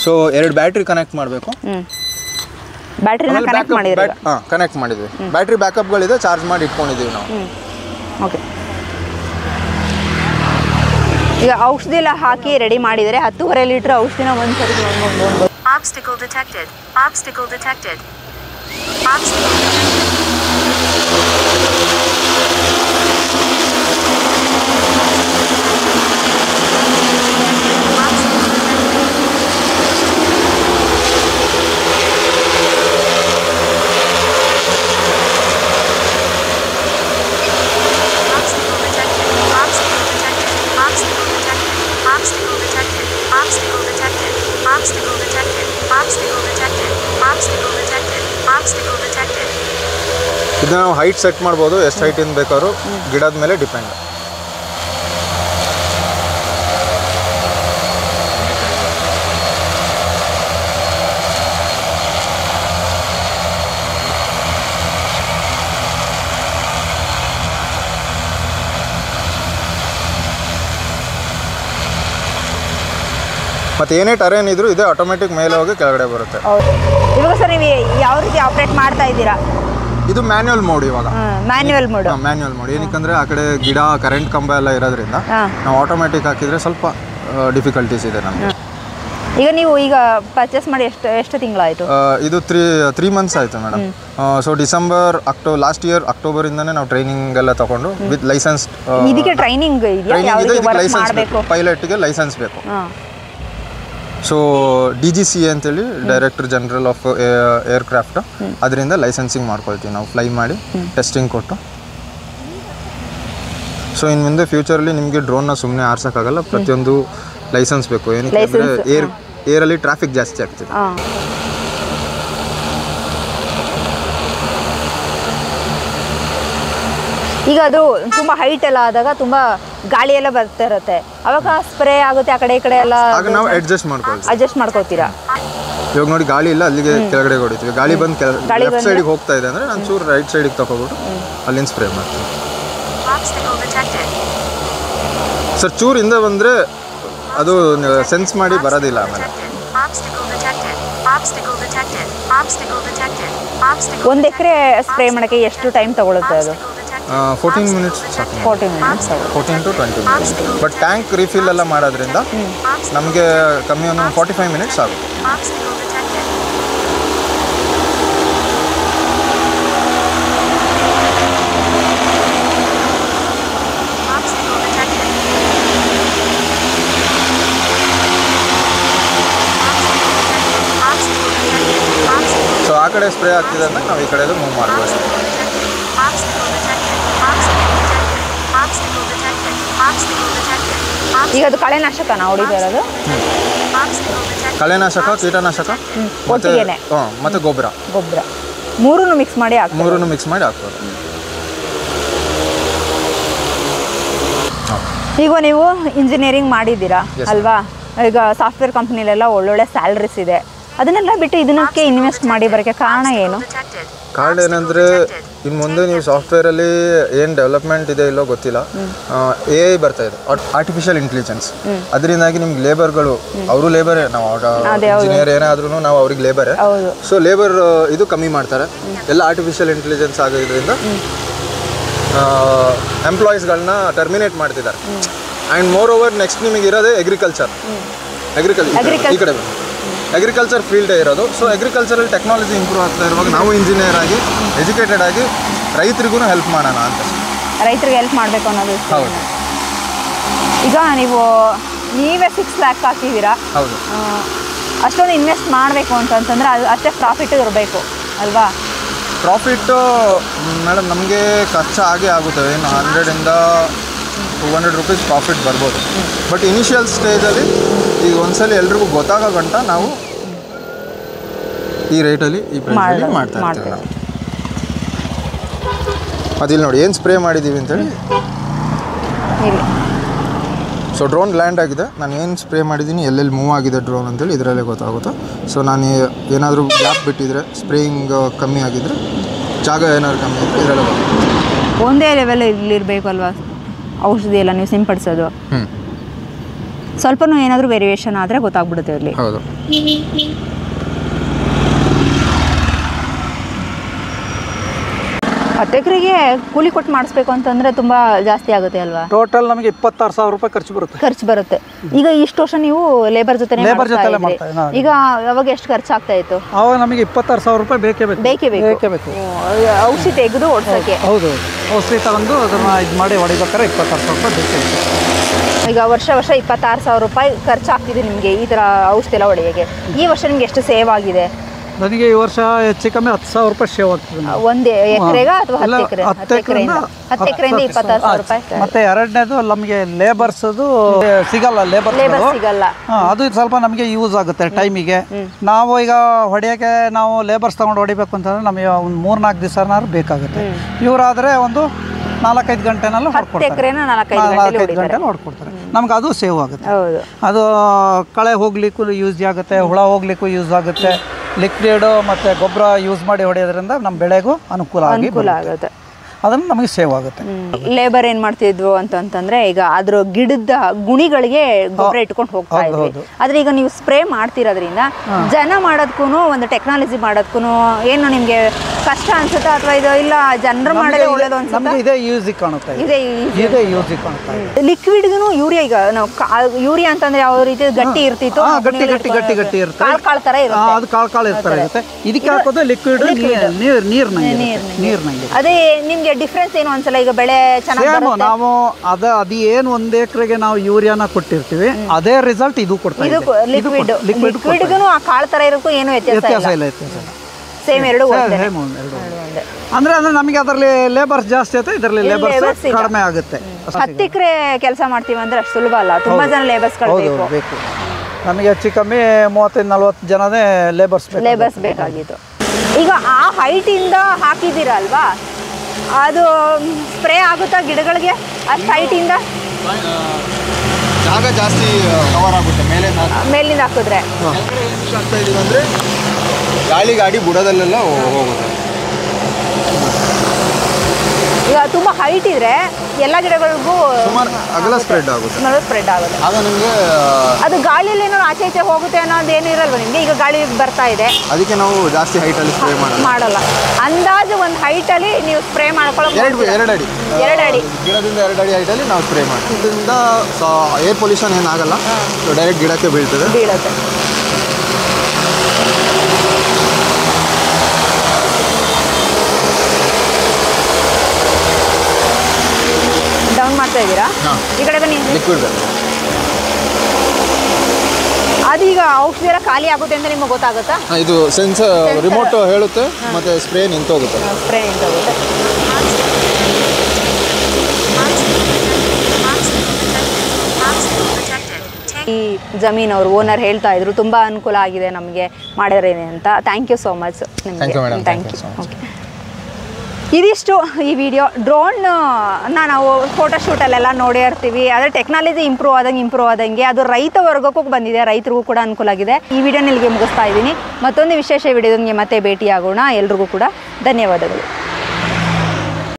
ಸೊ 2 ಬ್ಯಾಟ್ರಿ ಕನೆಕ್ಟ್ ಮಾಡಬೇಕು. ಬ್ಯಾಟ್ರಿನ ಕನೆಕ್ಟ್ ಮಾಡಿದ್ರೆ ಕನೆಕ್ಟ್ ಮಾಡಿದ್ವಿ. ಬ್ಯಾಟ್ರಿ ಬ್ಯಾಕಪ್ಗಳಿದೆ, ಚಾರ್ಜ್ ಮಾಡಿ ಇಟ್ಕೊಂಡಿದ್ದೀವಿ ನಾವು. ಓಕೆ, ಈಗ ಔಷಧಿ ಎಲ್ಲ ಹಾಕಿ ರೆಡಿ ಮಾಡಿದರೆ 10.5 ಲೀಟರ್ ಔಷಧಿನ ಒಂದ್ಸರಿ ನೋಡ್ಬೋದು. Obstacle detected. Obstacle detected. ಇದನ್ನ ನಾವು ಹೈಟ್ ಸೆಟ್ ಮಾಡ್ಬೋದು, ಎಷ್ಟು ಹೈಟಿಂದ ಬೇಕಾದ್ರೂ, ಗಿಡದ ಮೇಲೆ ಡಿಪೆಂಡ್. ಮತ್ತು ಏನೇ ಟರೇನ್ ಇದ್ರೂ ಇದೆ ಆಟೋಮೆಟಿಕ್ ಮೇಲೆ ಹೋಗಿ ಕೆಳಗಡೆ ಬರುತ್ತೆ. ಇವಾಗ ಸರ್ ನೀವು ಯಾವ ರೀತಿ ಆಪರೇಟ್ ಮಾಡ್ತಾ ಇದ್ದೀರಾ? ಇದು ಮ್ಯಾನ್ಯುವಲ್ ಮೋಡ್. ಇವಾಗ ಮ್ಯಾನ್ಯುವಲ್ ಮೋಡ್ ಏನಕ್ಕಂದ್ರೆ ಆ ಕಡೆ ಗಿಡ ಕರೆಂಟ್ ಕಂಬ ಎಲ್ಲ ಇರೋದ್ರಿಂದ ನಾವು ಆಟೋಮೆಟಿಕ್ ಹಾಕಿದ್ರೆ ಸ್ವಲ್ಪ ಡಿಫಿಕಲ್ಟೀಸ್ ಇದೆ ನಮಗೆ. ಈಗ ನೀವು ಪರ್ಚೇಸ್ ಮಾಡಿ ಎಷ್ಟು ತಿಂಗಳಾಯಿತು? ಇದು 3 ಮಂತ್ಸ್ ಆಯಿತು madam. So December last year ಅಕ್ಟೋಬರಿಂದನೇ ನಾವು ಟ್ರೈನಿಂಗ್ ಎಲ್ಲ ತಗೊಂಡು ವಿತ್ ಲೈಸೆನ್ಸ್. ಇದಕ್ಕೆ ಟ್ರೈನಿಂಗ್ ಇದೆಯಾ? ಪೈಲಟ್ಗೆ ಲೈಸೆನ್ಸ್ ಬೇಕು. ಸೊ DGCA ಅಂತೇಳಿ ಡೈರೆಕ್ಟರ್ ಜನರಲ್ ಆಫ್ ಏರ್ಕ್ರಾಫ್ಟ್, ಅದರಿಂದ ಲೈಸೆನ್ಸಿಂಗ್ ಮಾಡ್ಕೊಳ್ತೀವಿ ನಾವು, ಫ್ಲೈ ಮಾಡಿ ಟೆಸ್ಟಿಂಗ್ ಕೊಟ್ಟು. ಸೊ ಇನ್ನು ಮುಂದೆ ಫ್ಯೂಚರಲ್ಲಿ ನಿಮಗೆ ಡ್ರೋನ್ನ ಸುಮ್ಮನೆ ಆರ್ಸೋಕ್ಕಾಗಲ್ಲ, ಪ್ರತಿಯೊಂದು ಲೈಸೆನ್ಸ್ ಬೇಕು. ಏನಕ್ಕೆ ಅಂದರೆ ಏರಲ್ಲಿ ಟ್ರಾಫಿಕ್ ಜಾಸ್ತಿ ಆಗ್ತಿದೆ. ಈಗ ಅದು ತುಂಬ ಹೈಟ್ ಎಲ್ಲ ಆದಾಗ ತುಂಬ ಗಾಳಿ ಎಲ್ಲ ಬರ್ತಾ ಇರುತ್ತೆ, ಅವಾಗ ಸ್ಪ್ರೇ ಆಗುತ್ತೆ ಆ ಕಡೆ ಈ ಕಡೆ ಎಲ್ಲ. ಆಗ ನಾವು ಅಡ್ಜಸ್ಟ್ ಮಾಡ್ಕೊಳ್ತೀರಾ? ಇವಾಗ ನೋಡಿ ಗಾಳಿ ಇಲ್ಲ, ಅಲ್ಲಿಗೆ ಕೆಳಗಡೆ ಹೊಡಿತೀವಿ. ಗಾಳಿ ಬಂದು ಲೆಫ್ಟ್ ಸೈಡಿಗೆ ಹೋಗ್ತಾ ಇದೆ ಅಂದರೆ ನಾನು ಚೂರು ರೈಟ್ ಸೈಡಿಗೆ ತಗೊಬಿಟ್ಟು ಅಲ್ಲಿಂದ ಸ್ಪ್ರೇ ಮಾಡ್ತೀನಿ. ಸರ್ ಚೂರು ಹಿಂದೆ ಬಂದರೆ ಅದು ಸೆನ್ಸ್ ಮಾಡಿ ಬರೋದಿಲ್ಲ. ಆಮೇಲೆ 1 ಎಕರೆ ಸ್ಪ್ರೇ ಮಾಡೋಕ್ಕೆ ಎಷ್ಟು ಟೈಮ್ ತಗೊಳುತ್ತೆ ಅದು? 14 ಮಿನಿಟ್ಸ್ ಸಾಕು. 14 to 20 minutes. But tank refill ಎಲ್ಲ ಮಾಡೋದ್ರಿಂದ ನಮಗೆ ಕಮ್ಮಿ ಒಂದು 45 ಮಿನಿಟ್ಸ್ ಆಗುತ್ತೆ. ಸೊ ಆ ಕಡೆ ಸ್ಪ್ರೇ ಆಗ್ತಿದೆ ಅಂದರೆ ನಾವು ಈ ಕಡೆ ಮೂವ್ ಮಾಡ್ಬೋದು. ಈಗ ಅದು ಕಳೆನಾಶಕನ ಹೊಡಿತಾ ಇರೋದು? ಕಳೆನಾಶಕ, ಕೀಟನಾಶಕ ಮತ್ತು ಗೊಬ್ಬರ ಮೂರನ್ನು ಮಿಕ್ಸ್ ಮಾಡಿ ಹಾಕ್ಬೋದು. ಈಗ ನೀವು ಇಂಜಿನಿಯರಿಂಗ್ ಮಾಡಿದ್ದೀರಾ ಅಲ್ವಾ? ಈಗ ಸಾಫ್ಟ್ವೇರ್ ಕಂಪ್ನಿಲೆಲ್ಲ ಒಳ್ಳೊಳ್ಳೆ ಸ್ಯಾಲರೀಸ್ ಇದೆ, ಅದನ್ನೆಲ್ಲ ಬಿಟ್ಟು ಇದನ್ನಕ್ಕೆ ಇನ್ವೆಸ್ಟ್ ಮಾಡಿ ಬರೋಕ್ಕೆ ಕಾರಣ ಏನು? ಕಾರಣ ಏನಂದರೆ ಇನ್ನು ಮುಂದೆ ನೀವು ಸಾಫ್ಟ್ವೇರಲ್ಲಿ ಏನು ಡೆವಲಪ್ಮೆಂಟ್ ಇದೆ ಇಲ್ಲೋ ಗೊತ್ತಿಲ್ಲ, AI ಬರ್ತಾ ಇದೆ, ಆರ್ಟಿಫಿಷಿಯಲ್ ಇಂಟೆಲಿಜೆನ್ಸ್. ಅದರಿಂದಾಗಿ ನಿಮ್ಗೆ ಲೇಬರ್ಗಳು, ಅವರು ಲೇಬರೇ, ನಾವು ಇಂಜಿನಿಯರ್ ಏನಾದ್ರೂ ನಾವು ಅವ್ರಿಗೆ ಲೇಬರೇ. ಸೊ ಲೇಬರ್ ಇದು ಕಮ್ಮಿ ಮಾಡ್ತಾರೆ, ಎಲ್ಲ ಆರ್ಟಿಫಿಷಿಯಲ್ ಇಂಟೆಲಿಜೆನ್ಸ್ ಆಗೋದ್ರಿಂದ ಎಂಪ್ಲಾಯೀಸ್ಗಳನ್ನ ಟರ್ಮಿನೇಟ್ ಮಾಡ್ತಿದ್ದಾರೆ. ಆ್ಯಂಡ್ ಮೋರ್ ಓವರ್ ನೆಕ್ಸ್ಟ್ ನಿಮಗೆ ಇರೋದೇ ಅಗ್ರಿಕಲ್ಚರ್ ಈ ಕಡೆ ಅಗ್ರಿಕಲ್ಚರ್ ಫೀಲ್ಡೇ ಇರೋದು. ಸೊ ಅಗ್ರಿಕಲ್ಚರಲ್ಲಿ ಟೆಕ್ನಾಲಜಿ ಇಂಪ್ರೂವ್ ಆಗ್ತಾ ಇರುವಾಗ ನಾವು ಇಂಜಿನಿಯರ್ ಆಗಿ ಎಜುಕೇಟೆಡ್ ಆಗಿ ರೈತರಿಗೂ ಹೆಲ್ಪ್ ಮಾಡೋಣ ಅಂತ. ರೈತರಿಗೆ ಹೆಲ್ಪ್ ಮಾಡಬೇಕು ಅನ್ನೋದು. ಹೌದು. ಈಗ ನೀವೇ 6 lakhs ಹಾಕಿದ್ದೀರಾ. ಹೌದು. ಅಷ್ಟೊಂದು ಇನ್ವೆಸ್ಟ್ ಮಾಡಬೇಕು ಅಂತಂತಂದ್ರೆ ಅದು ಅಷ್ಟೇ ಪ್ರಾಫಿಟ್ ಇರಬೇಕು ಅಲ್ವಾ? ಪ್ರಾಫಿಟ್ಟು ಮೇಡಮ್ ನಮಗೆ ಖರ್ಚು ಆಗೇ ಆಗುತ್ತೆ. ಏನು 100 to 200 rupees ಪ್ರಾಫಿಟ್ ಬರ್ಬೋದು. ಬಟ್ ಇನಿಷಿಯಲ್ ಸ್ಟೇಜಲ್ಲಿ ಈಗ ಒಂದ್ಸಲಿ ಎಲ್ರಿಗೂ ಗೊತ್ತಾಗೋ ಗಂಟ ನಾವು ಈ ರೇಟಲ್ಲಿ ಈ ಪ್ರೈಸಲ್ಲಿ ಮಾಡ್ತಾ ಇರ್ತೀವಿ ನಾವು. ಅದಿಲ್ಲಿ ನೋಡಿ ಏನು ಸ್ಪ್ರೇ ಮಾಡಿದ್ದೀವಿ ಅಂತೇಳಿ. ಸೊ ಡ್ರೋನ್ ಲ್ಯಾಂಡ್ ಆಗಿದೆ. ನಾನು ಏನು ಸ್ಪ್ರೇ ಮಾಡಿದ್ದೀನಿ, ಎಲ್ಲೆಲ್ಲಿ ಮೂವ್ ಆಗಿದೆ ಡ್ರೋನ್ ಅಂತೇಳಿ ಇದರಲ್ಲೇ ಗೊತ್ತಾಗುತ್ತೆ. ಸೊ ನಾನು ಏನಾದರೂ ಗ್ಯಾಪ್ ಬಿಟ್ಟಿದ್ರೆ, ಸ್ಪ್ರೇಯಿಂಗ್ ಕಮ್ಮಿ ಆಗಿದ್ದರೆ, ಜಾಗ ಏನಾದ್ರು ಕಮ್ಮಿ ಇದ್ದರೆ ಇದರಲ್ಲೇ ಗೊತ್ತಾಗುತ್ತೆ. ಒಂದೇ ಲೆವೆಲ್ ಇಲ್ಲಿರಬೇಕು ಅಲ್ವಾ ಔಷಧಿ ಎಲ್ಲ ನೀವು ಸಿಂಪಡಿಸೋದು? ಸ್ವಲ್ಪನೂ ಏನಾದರೂ ವೇರಿಯೇಷನ್ ಆದರೆ ಗೊತ್ತಾಗ್ಬಿಡುತ್ತೆ ಇಲ್ಲಿ. ಹೌದು. 10 ಎಕರೆಗೆ ಕೂಲಿ ಕೊಟ್ಟು ಮಾಡಿಸ್ಬೇಕು ಅಂತಂದರೆ ತುಂಬ ಜಾಸ್ತಿ ಆಗುತ್ತೆ ಅಲ್ವಾ? ಟೋಟಲ್ ನಮಗೆ 26,000 ರೂಪಾಯಿ ಖರ್ಚು ಬರುತ್ತೆ. ಈಗ ಇಷ್ಟು ವರ್ಷ ನೀವು ಲೇಬರ್ ಜೊತೆ ಈಗ ಅವಾಗ ಎಷ್ಟು ಖರ್ಚಾಗ್ತಾ ಇತ್ತು? ಅವಾಗ ನಮಗೆ 26,000 ರೂಪಾಯಿ ಬೇಕೇ ಬೇಕು. ಔಷಧಿ ತೆಗೆದು ಓಡಿಸೋಕ್ಕೆ. ಹೌದು, ಔಷಧಿ ತಗೊಂಡು ಅದನ್ನು ಇದು ಮಾಡಿ ಹೊಡಿಬೇಕಾದ್ರೆ 26,000 ರೂಪಾಯಿ ಬೇಕೇ. ಈಗ ವರ್ಷ 26,000 ರೂಪಾಯಿ ಖರ್ಚಾಗ್ತಿದೆ ನಿಮಗೆ ಈ ಥರ ಔಷಧಿ ಎಲ್ಲ ಹೊಡೆಯೋಕ್ಕೆ. ಈ ವರ್ಷ ನಿಮ್ಗೆ ಎಷ್ಟು ಸೇವ್ ಆಗಿದೆ? ನನಗೆ ಈ ವರ್ಷ ಹೆಚ್ಚು ಕಮ್ಮಿ 10,000 ರೂಪಾಯಿ ಸೇವ್ ಆಗ್ತದೆ. ಒಂದು ಎಕರೆಗಾ ಅಥವಾ 10 ಎಕರೆಯಿಂದ 26,000 ರೂಪಾಯಿ. ಮತ್ತೆ ಎರಡನೇದು ನಮಗೆ ಲೇಬರ್ಸದು ಸಿಗಲ್ಲ. ಲೇಬರ್ ಸಿಗಲ್ಲ. ಅದು ಸ್ವಲ್ಪ ನಮಗೆ ಯೂಸ್ ಆಗುತ್ತೆ ಟೈಮಿಗೆ. ನಾವು ಈಗ ಹೊಡೆಯೋಕ್ಕೆ ನಾವು ಲೇಬರ್ಸ್ ತಗೊಂಡು ಹೊಡಿಬೇಕು ಅಂತಂದ್ರೆ ನಮಗೆ ಒಂದು 3-4 ದಿವಸನಾದ್ರು ಬೇಕಾಗುತ್ತೆ. ಇವರಾದರೆ ಒಂದು 4-5 ಗಂಟೆನಲ್ಲೂ ಹೊಡ್ಕೊಡ್ತಾರೆ. 4-5 ಗಂಟೆಲಿ ಹೊಡ್ಕೊಡ್ತಾರೆ. ನಮ್ಗೆ ಅದು ಸೇವ್ ಆಗುತ್ತೆ. ಅದು ಕಳೆ ಹೋಗ್ಲಿಕ್ಕೂ ಯೂಸ್ ಆಗುತ್ತೆ, ಹುಳ ಹೋಗ್ಲಿಕ್ಕೂ ಯೂಸ್ ಆಗುತ್ತೆ. ಲಿಕ್ವಿಡ್ ಮತ್ತು ಗೊಬ್ಬರ ಯೂಸ್ ಮಾಡಿ ಹೊಡೆಯೋದ್ರಿಂದ ನಮ್ಮ ಬೆಳೆಗೂ ಅನುಕೂಲ ಆಗುತ್ತೆ. ಅದನ್ನು ನಮಗೆ ಸೇವ್ ಆಗುತ್ತೆ. ಲೇಬರ್ ಏನು ಮಾಡ್ತಿದ್ವು ಅಂತಂತಂದ್ರೆ ಈಗ ಅದ್ರ ಗಿಡದ ಗುಣಿಗಳಿಗೆ ಗೊಬ್ಬರ ಇಟ್ಕೊಂಡು ಹೋಗ್ತಾ ಇದ್ವಿ. ಆದ್ರೆ ಈಗ ನೀವು ಸ್ಪ್ರೇ ಮಾಡ್ತಿರೋದ್ರಿಂದ ಜನ ಮಾಡೋದಕ್ಕೂ ಒಂದು ಟೆಕ್ನಾಲಜಿ ಮಾಡೋದಕ್ಕೂ ಏನು ನಿಮ್ಗೆ ಕಷ್ಟ ಅನ್ಸುತ್ತಾ ಅಥವಾ ಇದು ಇಲ್ಲ ಜನರು ಮಾಡೋದೇ ಒಳ್ಳೇದು ಅನ್ಸುತ್ತಾ? ಇದೇ ಯೂಸಿಗೆ ಕಾಣುತ್ತೆ. ಲಿಕ್ವಿಡ್ಗೂ ಯೂರಿಯಾ, ಈಗ ನಾವು ಯೂರಿಯಾ ಅಂತಂದ್ರೆ ಯಾವ ರೀತಿ ಗಟ್ಟಿ ಇರ್ತಿತ್ತು, ಗಟ್ಟಿ ಇರುತ್ತೆ, ಕಾಳು ತರ ಇರುತ್ತೆ. ಅದು ಕಾಳು ಇರ್ತಾರೆ. ಇದಕ್ಕೆ ಹಾಕೋದು ಲಿಕ್ವಿಡ್ ನೀರ್ನಂಗೆ. ಅದೇ ನಿಮ್ಗೆ ಡಿಫ್ರೆನ್ಸ್ ಏನು ಅನ್ಸಲ್ಲ? ಈಗ ಬೆಳೆ ಚೆನ್ನಾಗಿ ನಾವು ಅದೇನು 1 ಎಕರೆಗೆ ನಾವು ಯೂರಿಯಾನ ಕೊಟ್ಟಿರ್ತೀವಿ, ಅದೇ ರಿಸಲ್ಟ್ ಇದು ಕೊಡ್ತಾ ಇದೆ. ಲಿಕ್ವಿಡ್ಗೂ ಆ ಕಾಳು ತರ ಇರೋಕ್ಕೂ ಏನು ವ್ಯತ್ಯಾಸ ಇಲ್ಲ. ಸೇಮ್ ಎರಡು ಅಂದ್ರೆ ನಮಗೆ ಅದರಲ್ಲಿ ಲೇಬರ್ಸ್ ಜಾಸ್ತಿ ಆಗುತ್ತೆ, ಇದರಲ್ಲಿ ಲೇಬರ್ಸ್ ಕಡಿಮೆ ಆಗುತ್ತೆ. 10 ಎಕರೆ ಕೆಲಸ ಮಾಡ್ತೀವಿ ಅಂದ್ರೆ ಅಷ್ಟು ಸುಲಭ ಅಲ್ಲ, ತುಂಬಾ ಜನ ಲೇಬರ್ಸ್ಗಳು ಬೇಕು. ನಮಗೆ ಹೆಚ್ಚು ಕಮ್ಮಿ 35-40 ಜನನೇ ಲೇಬರ್ಸ್ ಬೇಕಾಗಿತ್ತು. ಈಗ ಆ ಹೈಟಿಂದ ಹಾಕಿದ್ದೀರಲ್ವಾ, ಅದು ಸ್ಪ್ರೇ ಆಗುತ್ತಾ ಗಿಡಗಳಿಗೆ ಅಷ್ಟು ಹೈಟಿಂದ? ಜಾಗ ಜಾಸ್ತಿ ಕವರ್ ಆಗುತ್ತೆ ಮೇಲಿಂದ ಹಾಕಿದ್ರೆ. ಆಗ್ತಾ ಇದೀವಿ ಅಂದರೆ ಗಾಳಿ ಬುಡದಲ್ಲೆಲ್ಲ ಹೋಗುತ್ತೆ. ಈಗ ತುಂಬ ಹೈಟ್ ಇದ್ರೆ ಎಲ್ಲ ಗಿಡಗಳಿಗೂ ಅಗಲ ಸ್ಪ್ರೆಡ್ ಆಗುತ್ತೆ. ಆಗ ನಿಮಗೆ ಅದು ಗಾಳಿಯಲ್ಲಿ ಏನಾದ್ರು ಆಚೆ ಈಚೆ ಹೋಗುತ್ತೆ ಅನ್ನೋದು ಏನು ಇರಲ್ವ ನಿಮಗೆ? ಈಗ ಗಾಳಿ ಬರ್ತಾ ಇದೆ, ಅದಕ್ಕೆ ನಾವು ಜಾಸ್ತಿ ಹೈಟಲ್ಲಿ ಸ್ಪ್ರೇ ಮಾಡಲ್ಲ. ಅಂದಾಜು ಒಂದು ಹೈಟಲ್ಲಿ ನೀವು ಸ್ಪ್ರೇ ಮಾಡ್ಕೊಳ್ಳೋದು 2 ಅಡಿ ಗಿಡದಿಂದ 2 ಅಡಿ ಹೈಟಲ್ಲಿ ನಾವು ಸ್ಪ್ರೇ ಮಾಡ್ತೀವಿ. ಇದರಿಂದ ಏರ್ ಪೊಲ್ಯೂಷನ್ ಏನಾಗಲ್ಲ, ಡೈರೆಕ್ಟ್ ಗಿಡಕ್ಕೆ ಬೀಳುತ್ತೆ. ಡೌನ್ ಮಾಡ್ತಾ ಇದ್ದೀರಾ? ಈ ಕಡೆ ಬನ್ನಿ. ಲಿಕ್ವಿಡ್ ಅದೀಗ ಔಷಧಿ ಎಲ್ಲ ಖಾಲಿ ಆಗುತ್ತೆ ಅಂತ ನಿಮಗೆ ಗೊತ್ತಾಗುತ್ತಾ? ಇದು ಸೆನ್ಸರ್ ರಿಮೋಟ್ ಹೇಳುತ್ತೆ, ಮತ್ತೆ ಸ್ಪ್ರೇ ನಿಂತೋಗುತ್ತೆ. ಈ ಜಮೀನು ಅವರು ಓನರ್ ಹೇಳ್ತಾ ಇದ್ರು ತುಂಬ ಅನುಕೂಲ ಆಗಿದೆ ನಮಗೆ ಮಾಡಿದ್ರೇನೆ ಅಂತ. ಥ್ಯಾಂಕ್ ಯು ಸೋ ಮಚ್ ನಿಮಗೆ. Thank you. ಓಕೆ, ಇದಿಷ್ಟು ಈ ವಿಡಿಯೋ. ಡ್ರೋನ್ ನಾವು ಫೋಟೋಶೂಟಲ್ಲೆಲ್ಲ ನೋಡೇ ಇರ್ತೀವಿ, ಆದರೆ ಟೆಕ್ನಾಲಜಿ ಇಂಪ್ರೂವ್ ಆದಂಗೆ ಅದು ರೈತ ವರ್ಗಕ್ಕೂ ಬಂದಿದೆ, ರೈತರಿಗೂ ಕೂಡ ಅನುಕೂಲ ಆಗಿದೆ. ಈ ವಿಡಿಯೋನ ಇಲ್ಲಿಗೆ ಮುಗಿಸ್ತಾ ಇದ್ದೀನಿ. ಮತ್ತೊಂದು ವಿಶೇಷ ವಿಡಿಯೋದೊಂದಿಗೆ ಮತ್ತೆ ಭೇಟಿಯಾಗೋಣ. ಎಲ್ರಿಗೂ ಕೂಡ ಧನ್ಯವಾದಗಳು.